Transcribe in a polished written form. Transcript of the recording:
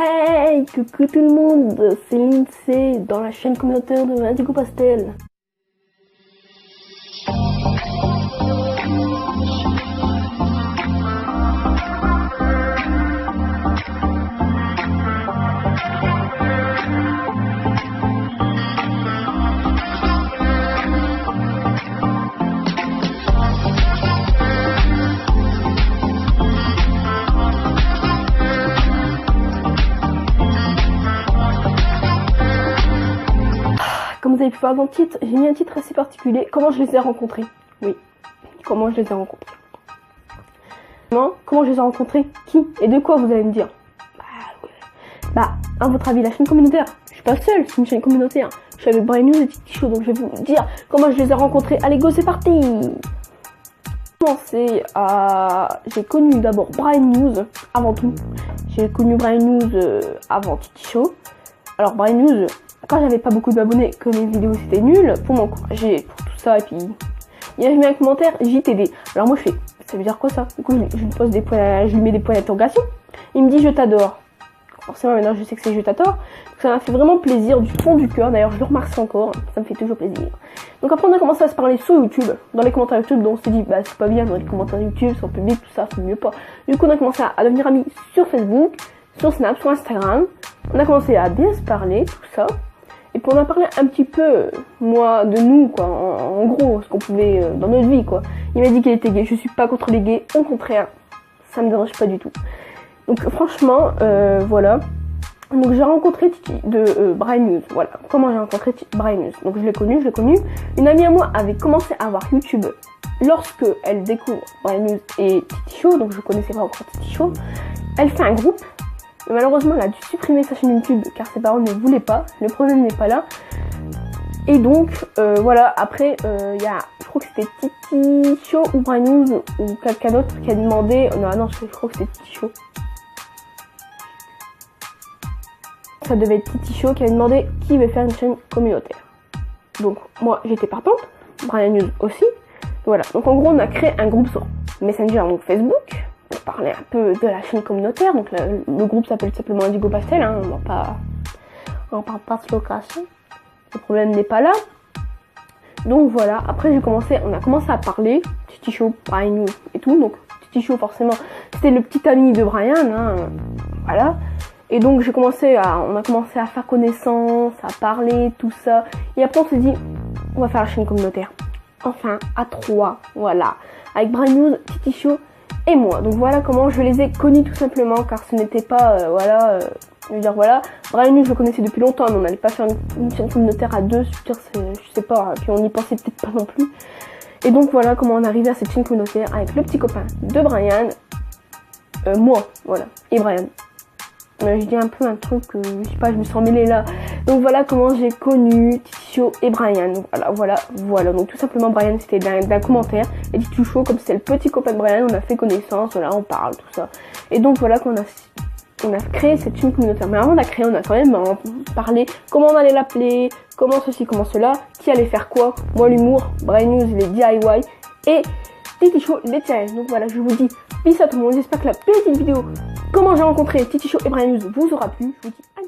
Hey, coucou tout le monde, c'est Lindsay dans la chaîne communautaire de Indigo Pastel. Comme vous avez pu voir dans le titre, j'ai mis un titre assez particulier. Comment je les ai rencontrés? Oui, comment je les ai rencontrés. Comment je les ai rencontrés? Qui? Et de quoi, vous allez me dire? À votre avis, la chaîne communautaire, je suis pas seule, c'est une chaîne communautaire. Je suis avec Brian News et Titi Show, donc je vais vous dire comment je les ai rencontrés. Allez, go, c'est parti! J'ai connu d'abord Brian News avant tout. J'ai connu Brian News avant Titi Show. Alors, Brian News, quand j'avais pas beaucoup d'abonnés, que mes vidéos c'était nul, pour m'encourager, pour tout ça, et puis il a mis un commentaire JTD. Alors moi je fais, ça veut dire quoi ça? Du coup je lui pose des points, je lui mets des points d'interrogation. Il me dit je t'adore. Forcément maintenant je sais que c'est je t'adore. Ça m'a fait vraiment plaisir du fond du cœur. D'ailleurs je le remercie encore, ça me fait toujours plaisir. Donc après on a commencé à se parler sur YouTube, dans les commentaires YouTube. Donc on s'est dit bah c'est pas bien dans les commentaires YouTube, c'est en public, tout ça, c'est mieux pas. Du coup on a commencé à devenir amis sur Facebook, sur Snap, sur Instagram. On a commencé à bien se parler, tout ça. Et puis on a parlé un petit peu, moi, de nous, quoi, en gros, ce qu'on pouvait dans notre vie, quoi. Il m'a dit qu'il était gay, je suis pas contre les gays, au contraire, ça me dérange pas du tout. Donc franchement, voilà. Donc j'ai rencontré Titi de Brian News, voilà. Comment j'ai rencontré Brian News? Donc je l'ai connu. Une amie à moi avait commencé à voir YouTube lorsque elle découvre Brian News et Titi Show, donc je connaissais pas encore Titi Show. Elle fait un groupe. Mais malheureusement, elle a dû supprimer sa chaîne YouTube car ses parents ne voulaient pas. Le problème n'est pas là. Et donc, voilà. Après, il y a, je crois que c'était Titi Show ou Brian News ou quelqu'un d'autre qui a demandé. Non, je crois que c'était Titi Show. Ça devait être Titi Show qui a demandé qui veut faire une chaîne communautaire. Donc, moi, j'étais partante. Brian News aussi. Voilà. Donc, en gros, on a créé un groupe sur Messenger, donc Facebook. Pour parler un peu de la chaîne communautaire, donc le groupe s'appelle simplement Indigo Pastel, hein, on va pas se le cacher, le problème n'est pas là. Donc voilà, après on a commencé à parler, Titi Show, Brian News et tout, donc Titi Show forcément, c'était le petit ami de Brian, hein, voilà. Et donc on a commencé à faire connaissance, à parler, tout ça, et après on s'est dit, on va faire la chaîne communautaire. Enfin, à 3, voilà, avec Brian News, Titi Show, et moi. Donc voilà comment je les ai connus tout simplement, car ce n'était pas, je veux dire voilà, Brian News je le connaissais depuis longtemps, mais on n'allait pas faire une chaîne communautaire à deux, je sais pas, puis on n'y pensait peut-être pas non plus. Et donc voilà comment on est arrivé à cette chaîne communautaire avec le petit copain de Brian, moi, voilà, et Brian. Je dis un peu un truc, je sais pas, je me sens mêlée là. Donc voilà comment j'ai connu Titi Show et Brian. Donc voilà. Donc tout simplement Brian c'était d'un commentaire. Et Titi Show, comme c'est le petit copain de Brian, on a fait connaissance, voilà, on parle, tout ça. Et donc voilà qu'on a créé cette chaîne communautaire. Mais avant de la créer, on a quand même parlé comment on allait l'appeler, comment ceci, comment cela, qui allait faire quoi. Moi l'humour, Brian News les DIY et Titi Show les challenges. Donc voilà, je vous dis peace à tout le monde. J'espère que la petite vidéo comment j'ai rencontré Titi Show et Brian News vous aura plu. Je vous dis à